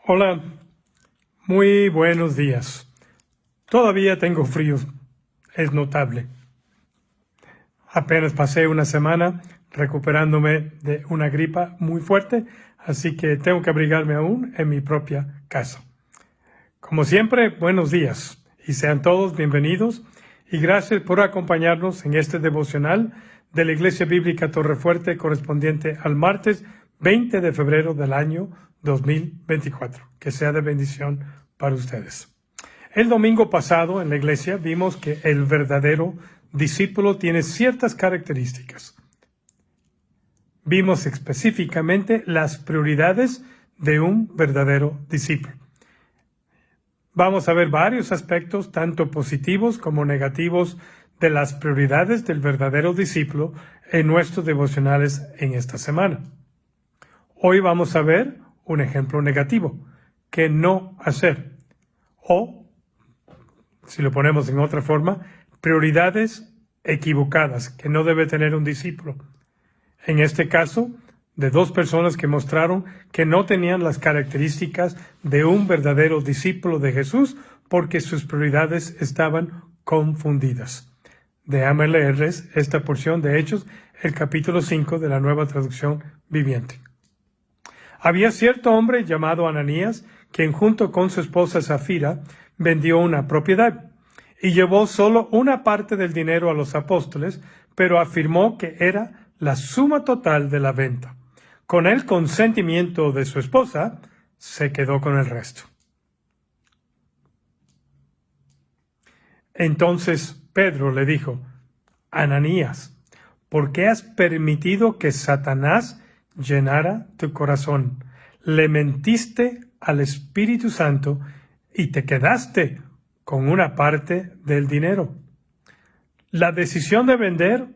Hola, muy buenos días. Todavía tengo frío, es notable. Apenas pasé una semana recuperándome de una gripa muy fuerte, así que tengo que abrigarme aún en mi propia casa. Como siempre, buenos días y sean todos bienvenidos y gracias por acompañarnos en este devocional de la Iglesia Bíblica Torrefuerte correspondiente al martes 20 de febrero del año 2024. Que sea de bendición para ustedes. El domingo pasado en la iglesia vimos que el verdadero discípulo tiene ciertas características. Vimos específicamente las prioridades de un verdadero discípulo. Vamos a ver varios aspectos, tanto positivos como negativos, de las prioridades del verdadero discípulo en nuestros devocionales en esta semana. Hoy vamos a ver un ejemplo negativo, que no hacer, o, si lo ponemos en otra forma, prioridades equivocadas que no debe tener un discípulo. En este caso, de dos personas que mostraron que no tenían las características de un verdadero discípulo de Jesús porque sus prioridades estaban confundidas. Déjame leerles esta porción de Hechos, el capítulo 5 de la Nueva Traducción Viviente. Había cierto hombre llamado Ananías, quien junto con su esposa Zafira vendió una propiedad y llevó solo una parte del dinero a los apóstoles, pero afirmó que era la suma total de la venta. Con el consentimiento de su esposa, se quedó con el resto. Entonces Pedro le dijo: Ananías, ¿por qué has permitido que Satanás llenara tu corazón? Le mentiste al Espíritu Santo y te quedaste con una parte del dinero. La decisión de vender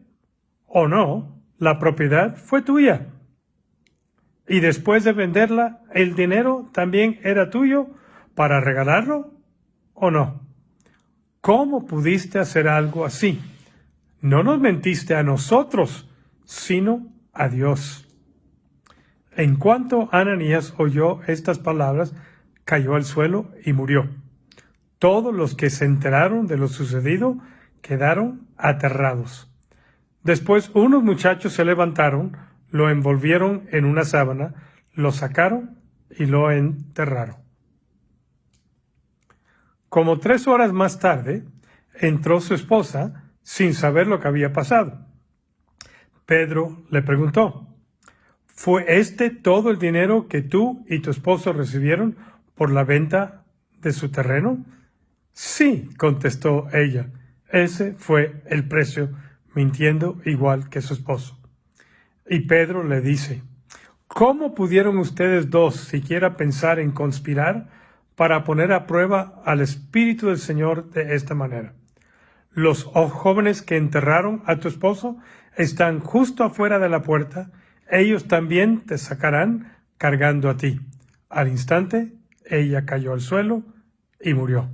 o no la propiedad fue tuya. Y después de venderla, ¿el dinero también era tuyo para regalarlo o no? ¿Cómo pudiste hacer algo así? No nos mentiste a nosotros, sino a Dios. En cuanto Ananías oyó estas palabras, cayó al suelo y murió. Todos los que se enteraron de lo sucedido quedaron aterrados. Después unos muchachos se levantaron, lo envolvieron en una sábana, lo sacaron y lo enterraron. Como 3 horas más tarde, entró su esposa sin saber lo que había pasado. Pedro le preguntó: ¿Fue este todo el dinero que tú y tu esposo recibieron por la venta de su terreno? Sí, contestó ella, ese fue el precio, mintiendo igual que su esposo. Y Pedro le dice: ¿Cómo pudieron ustedes dos siquiera pensar en conspirar para poner a prueba al Espíritu del Señor de esta manera? Los jóvenes que enterraron a tu esposo están justo afuera de la puerta. Ellos también te sacarán cargando a ti. Al instante, ella cayó al suelo y murió.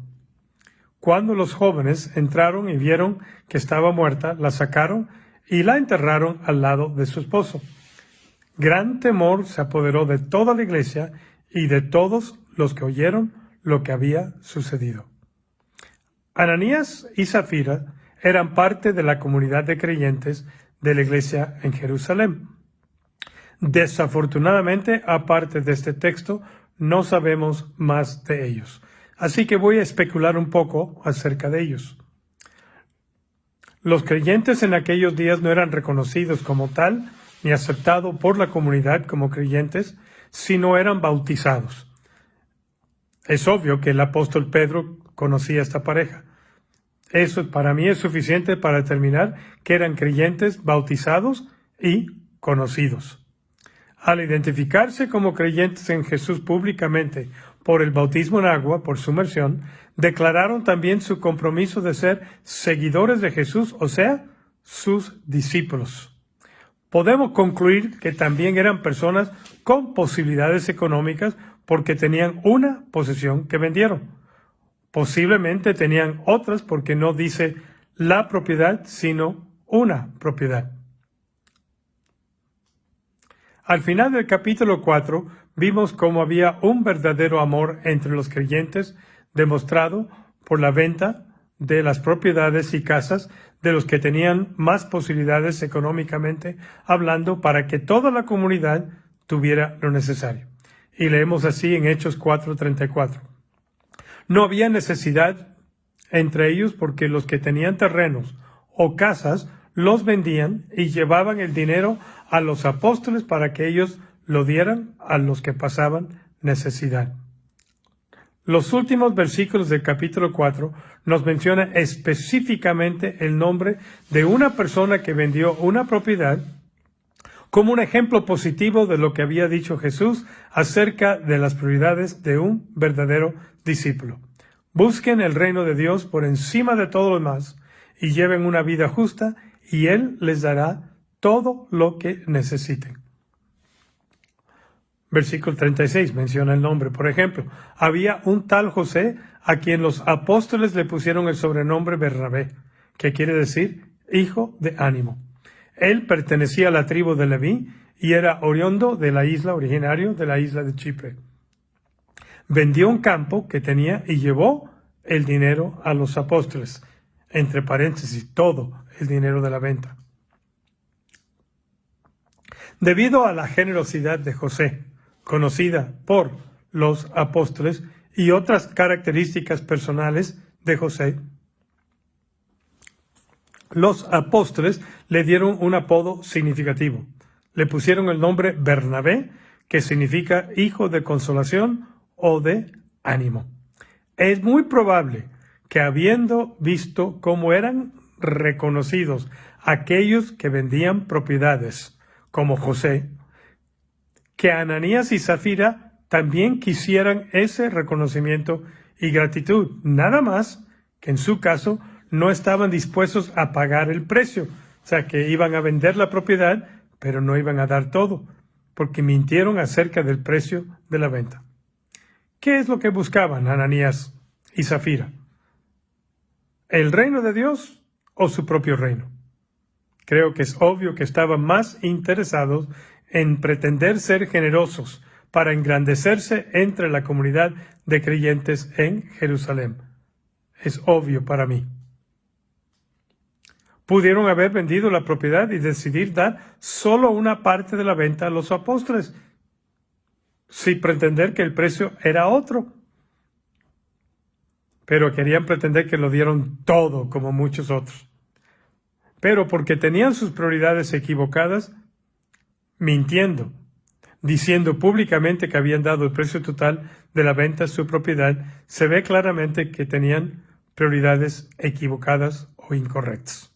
Cuando los jóvenes entraron y vieron que estaba muerta, la sacaron y la enterraron al lado de su esposo. Gran temor se apoderó de toda la iglesia y de todos los que oyeron lo que había sucedido. Ananías y Zafira eran parte de la comunidad de creyentes de la iglesia en Jerusalén. Desafortunadamente, aparte de este texto, no sabemos más de ellos. Así que voy a especular un poco acerca de ellos. Los creyentes en aquellos días no eran reconocidos como tal, ni aceptados por la comunidad como creyentes, sino eran bautizados. Es obvio que el apóstol Pedro conocía a esta pareja. Eso para mí es suficiente para determinar que eran creyentes bautizados y conocidos. Al identificarse como creyentes en Jesús públicamente por el bautismo en agua, por sumersión, declararon también su compromiso de ser seguidores de Jesús, o sea, sus discípulos. Podemos concluir que también eran personas con posibilidades económicas porque tenían una posesión que vendieron. Posiblemente tenían otras porque no dice la propiedad, sino una propiedad. Al final del capítulo 4 vimos cómo había un verdadero amor entre los creyentes demostrado por la venta de las propiedades y casas de los que tenían más posibilidades económicamente hablando para que toda la comunidad tuviera lo necesario. Y leemos así en Hechos 4:34. No había necesidad entre ellos porque los que tenían terrenos o casas los vendían y llevaban el dinero a los apóstoles para que ellos lo dieran a los que pasaban necesidad. Los últimos versículos del capítulo 4 nos menciona específicamente el nombre de una persona que vendió una propiedad como un ejemplo positivo de lo que había dicho Jesús acerca de las prioridades de un verdadero discípulo. Busquen el reino de Dios por encima de todo lo demás y lleven una vida justa y Él les dará todo lo que necesiten. Versículo 36 menciona el nombre. Por ejemplo, había un tal José a quien los apóstoles le pusieron el sobrenombre Bernabé, que quiere decir hijo de ánimo. Él pertenecía a la tribu de Leví y era oriundo de la isla, originario de la isla de Chipre. Vendió un campo que tenía y llevó el dinero a los apóstoles. Entre paréntesis, todo el dinero de la venta. Debido a la generosidad de José, conocida por los apóstoles, y otras características personales de José, los apóstoles le dieron un apodo significativo. Le pusieron el nombre Bernabé, que significa hijo de consolación o de ánimo. Es muy probable que habiendo visto cómo eran reconocidos aquellos que vendían propiedades, como José, que Ananías y Zafira también quisieran ese reconocimiento y gratitud, nada más que en su caso no estaban dispuestos a pagar el precio, o sea que iban a vender la propiedad, pero no iban a dar todo, porque mintieron acerca del precio de la venta. ¿Qué es lo que buscaban Ananías y Zafira? ¿El reino de Dios o su propio reino? Creo que es obvio que estaban más interesados en pretender ser generosos para engrandecerse entre la comunidad de creyentes en Jerusalén. Es obvio para mí. Pudieron haber vendido la propiedad y decidir dar solo una parte de la venta a los apóstoles, sin pretender que el precio era otro. Pero querían pretender que lo dieron todo, como muchos otros. Pero porque tenían sus prioridades equivocadas, mintiendo, diciendo públicamente que habían dado el precio total de la venta de su propiedad, se ve claramente que tenían prioridades equivocadas o incorrectas.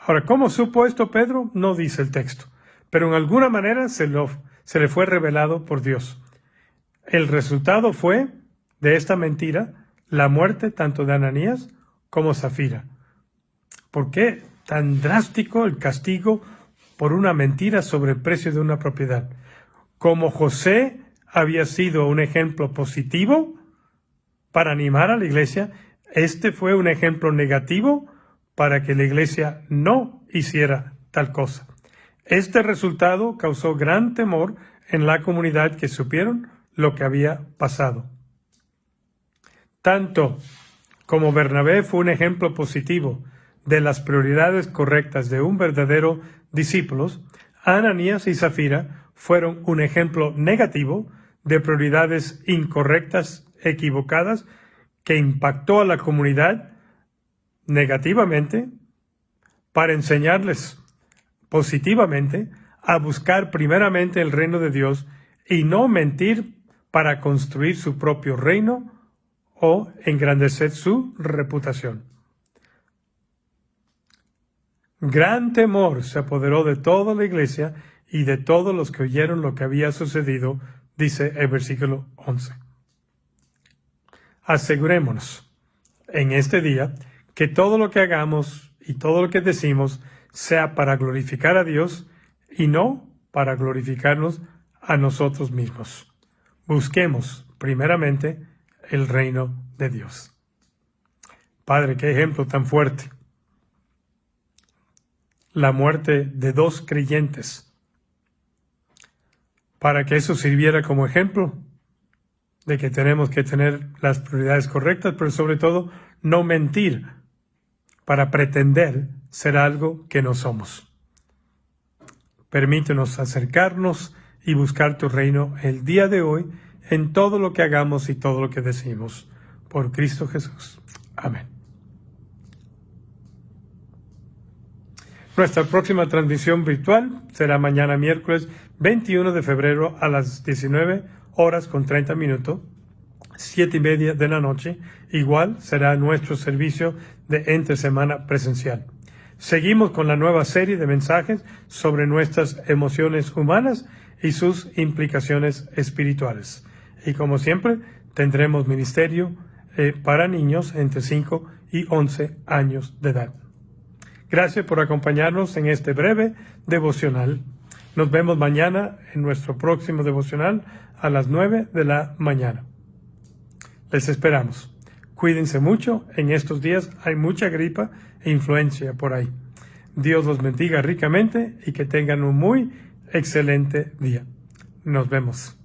Ahora, ¿cómo supo esto Pedro? No dice el texto, pero en alguna manera se le fue revelado por Dios. El resultado fue de esta mentira la muerte tanto de Ananías como Zafira. ¿Por qué tan drástico el castigo por una mentira sobre el precio de una propiedad? Como José había sido un ejemplo positivo para animar a la iglesia, este fue un ejemplo negativo para que la iglesia no hiciera tal cosa. Este resultado causó gran temor en la comunidad que supieron lo que había pasado. Tanto como Bernabé fue un ejemplo positivo de las prioridades correctas de un verdadero discípulo, Ananías y Zafira fueron un ejemplo negativo de prioridades incorrectas, equivocadas, que impactó a la comunidad negativamente para enseñarles positivamente a buscar primeramente el reino de Dios y no mentir para construir su propio reino o engrandecer su reputación. Gran temor se apoderó de toda la iglesia y de todos los que oyeron lo que había sucedido, dice el versículo 11. Asegurémonos en este día que todo lo que hagamos y todo lo que decimos sea para glorificar a Dios y no para glorificarnos a nosotros mismos. Busquemos primeramente el reino de Dios. Padre, qué ejemplo tan fuerte. La muerte de dos creyentes para que eso sirviera como ejemplo de que tenemos que tener las prioridades correctas, pero sobre todo no mentir para pretender ser algo que no somos. Permítenos acercarnos y buscar tu reino el día de hoy en todo lo que hagamos y todo lo que decimos. Por Cristo Jesús. Amén. Nuestra próxima transmisión virtual será mañana miércoles 21 de febrero a las 19:30, 7:30 de la noche. Igual será nuestro servicio de entre semana presencial. Seguimos con la nueva serie de mensajes sobre nuestras emociones humanas y sus implicaciones espirituales. Y como siempre, tendremos ministerio para niños entre 5 y 11 años de edad. Gracias por acompañarnos en este breve devocional. Nos vemos mañana en nuestro próximo devocional a las 9 de la mañana. Les esperamos. Cuídense mucho. En estos días hay mucha gripa e influencia por ahí. Dios los bendiga ricamente y que tengan un muy excelente día. Nos vemos.